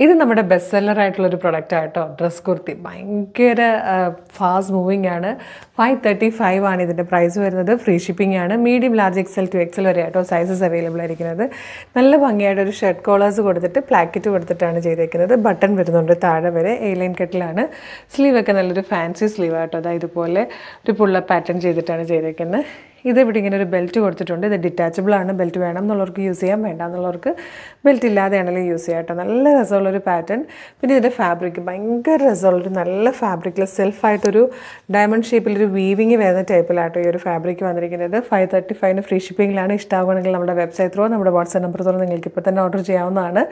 ഇത് നമ്മുടെ best seller ആയിട്ടുള്ള ഒരു പ്രൊഡക്റ്റ് ആട്ടോ. ഡ്രസ് കുർത്തി ഭയങ്കര ഫാസ്റ്റ് മൂവിങ് ആണ്. 535 ആണ് ഇതിൻ്റെ പ്രൈസ് വരുന്നത്. ഫ്രീ ഷിപ്പിംഗ് ആണ്. Medium large XL to XL വരെ ആട്ടോ സൈസസ് അവൈലബിൾ ആയിരിക്കുന്നത്. നല്ല ഭംഗിയായിട്ട് ഒരു ഷർട്ട് കോളേഴ്സ് കൊടുത്തിട്ട് പ്ലാക്കറ്റ് കൊടുത്തിട്ടാണ് ചെയ്തേക്കുന്നത്. ബട്ടൺ വരുന്നുണ്ട് താഴെ വരെ. A-line കട്ടിലാണ്. സ്ലീവൊക്കെ നല്ലൊരു ഫാൻസി സ്ലീവ് ആട്ടോ. അതായത് ഇതുപോലെ ഒരു പുള്ളപ്പ് പാറ്റേൺ ചെയ്തിട്ടാണ് ചെയ്തേക്കുന്നത്. ഇത് ഇവിടെ ഇങ്ങനെ ഒരു ബെൽറ്റ് കൊടുത്തിട്ടുണ്ട്. ഇത് ഡിറ്റാച്ചബിൾ ആണ്. ബെൽറ്റ് വേണം എന്നുള്ളവർക്ക് യൂസ് ചെയ്യാം, വേണ്ട എന്നുള്ളവർക്ക് ബെൽറ്റ് ഇല്ലാതെയാണെങ്കിലും യൂസ് ചെയ്യാം കേട്ടോ. നല്ല രസമുള്ളൊരു പാറ്റേൺ. പിന്നെ ഇതിൻ്റെ ഫാബ്രിക് ഭയങ്കര രസമുള്ളൊരു നല്ല ഫാബ്രിക്കിൽ സെൽഫായിട്ടൊരു ഡയമണ്ട് ഷേപ്പിലൊരു വീവിങ് വരുന്ന ടൈപ്പിലാട്ടോ ഈ ഒരു ഫാബ്രിക് വന്നിരിക്കുന്നത്. 535 ഫ്രീ ഷിപ്പിങ്ങിലാണ്. ഇഷ്ടമാവുകയാണെങ്കിൽ നമ്മുടെ വെബ്സൈറ്റ് ത്രോ നമ്മുടെ വാട്സ്ആപ്പ് നമ്പർ ത്രോ നിങ്ങൾക്ക് ഇപ്പോൾ തന്നെ ഓർഡർ ചെയ്യാവുന്നതാണ്.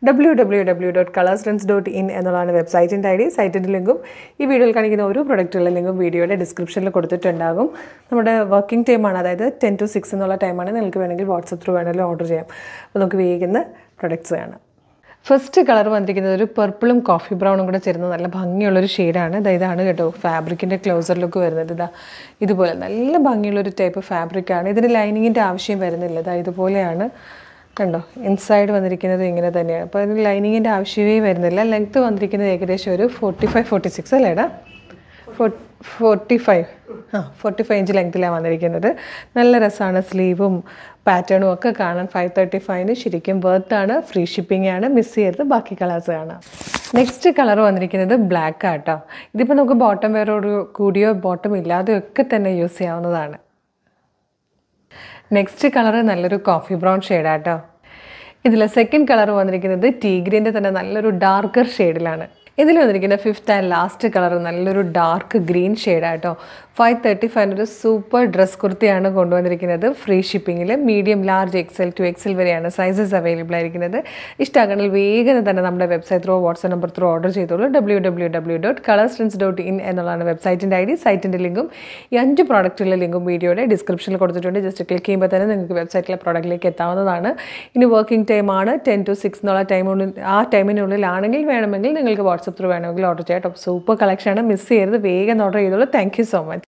www.colorstrends.in എന്നുള്ളതാണ് വെബ്സൈറ്റിൻ്റെ ID. സൈറ്റിൻ്റെ ലിങ്കും ഈ വീഡിയോയിൽ കാണിക്കുന്ന ഓരോ പ്രൊഡക്റ്റുകളുടെ ലിങ്കും വീഡിയോയുടെ ഡിസ്ക്രിപ്ഷനിൽ കൊടുത്തിട്ടുണ്ടാകും. നമ്മുടെ വർക്കിംഗ് ടൈമാണ്, അതായത് 10 to 6 എന്നുള്ള ടൈമാണ്. നിങ്ങൾക്ക് വേണമെങ്കിൽ വാട്സപ്പ് ത്രൂ വേണമെങ്കിലും ഓർഡർ ചെയ്യാം. അപ്പോൾ നമുക്ക് വേഗം പ്രൊഡക്ട്സ് കാണാം. ഫസ്റ്റ് കളർ വന്നിരിക്കുന്നത് ഒരു പർപ്പിളും കോഫി ബ്രൗണും കൂടെ ചേരുന്ന നല്ല ഭംഗിയുള്ളൊരു ഷെയ്ഡാണ്. ഇതാണ് കേട്ടോ ഫാബ്രിക്കിൻ്റെ ക്ലോസർ ലുക്ക് വരുന്നത്. ഇതുപോലെ നല്ല ഭംഗിയുള്ളൊരു ടൈപ്പ് ഫാബ്രിക്കാണ്. ഇതിന് ലൈനിങ്ങിൻ്റെ ആവശ്യം വരുന്നില്ല. ഇതുപോലെയാണ് കണ്ടോ. ഇൻസൈഡ് വന്നിരിക്കുന്നത് ഇങ്ങനെ തന്നെയാണ്. അപ്പോൾ അതിന് ലൈനിങ്ങിൻ്റെ ആവശ്യമേ വരുന്നില്ല. ലെങ്ത്ത് വന്നിരിക്കുന്നത് ഏകദേശം ഒരു 45-46 അല്ലേടാ? 45 ഇഞ്ച് ലെങ്ത്തിലാണ് വന്നിരിക്കുന്നത്. നല്ല രസമാണ്. സ്ലീവും പാറ്റേണും ഒക്കെ കാണാൻ 535 ശരിക്കും വെർത്താണ്. ഫ്രീ ഷിപ്പിംഗ് ആണ്. മിസ് ചെയ്യരുത്. ബാക്കി കളേഴ്സ് കാണാം. നെക്സ്റ്റ് കളർ വന്നിരിക്കുന്നത് ബ്ലാക്ക് ആട്ടോ. ഇതിപ്പോൾ നമുക്ക് ബോട്ടം വെയറോട് കൂടിയോ ബോട്ടം ഇല്ലാതെയോ ഒക്കെ തന്നെ യൂസ് ചെയ്യാവുന്നതാണ്. നെക്സ്റ്റ് കളർ നല്ലൊരു കോഫി ബ്രൗൺ ഷെയ്ഡാട്ടോ. ഇതിൽ സെക്കൻഡ് കളർ വന്നിരിക്കുന്നത് ടീ ഗ്രീൻ്റെ തന്നെ നല്ലൊരു ഡാർക്കർ ഷെയ്ഡിലാണ്. ഇതിൽ വന്നിരിക്കുന്ന ഫിഫ്ത്ത് ആൻഡ് ലാസ്റ്റ് കളർ നല്ലൊരു ഡാർക്ക് ഗ്രീൻ ഷെയ്ഡാട്ടോ. 535 ഒരു സൂപ്പർ ഡ്രസ് കുർത്തിയാണ് കൊണ്ടുവന്നിരിക്കുന്നത്. ഫ്രീ ഷിപ്പിങ്ങിൽ medium large XL to XL വരെയാണ് സൈസസ് അവൈലബിൾ ആയിരിക്കുന്നത്. ഇഷ്ടമാണെങ്കിൽ വേഗം തന്നെ നമ്മുടെ website through WhatsApp number through order ചെയ്തോളൂ. www.colorstrends.in എന്നുള്ളതാണ് വെബ്സൈറ്റിൻ്റെ ID. സൈറ്റിൻ്റെ ലിങ്കും ഈ 5 പ്രോഡക്റ്റുകളുടെ ലിങ്കും വീഡിയോയുടെ ഡിസ്ക്രിപ്ഷനിൽ കൊടുത്തിട്ടുണ്ട്. ജസ്റ്റ് ക്ലിക്ക് ചെയ്യുമ്പോൾ തന്നെ നിങ്ങൾക്ക് വെബ്സൈറ്റിലെ പ്രോഡക്റ്റിലേക്ക് എത്താവുന്നതാണ്. ഇനി വർക്കിംഗ് ടൈമാണ് 10 to 6 എന്നുള്ള ടൈമിനുള്ളിലാണെങ്കിൽ വേണമെങ്കിൽ നിങ്ങൾക്ക് വാട്സ്ആപ്പ് ത്രൂ വേണമെങ്കിൽ ഓർഡർ ചെയ്യാം. സൂപ്പർ കളക്ഷനാണ്. മിസ് ചെയ്യരുത്. വേഗം ഓർഡർ ചെയ്തോളൂ. Thank you so much.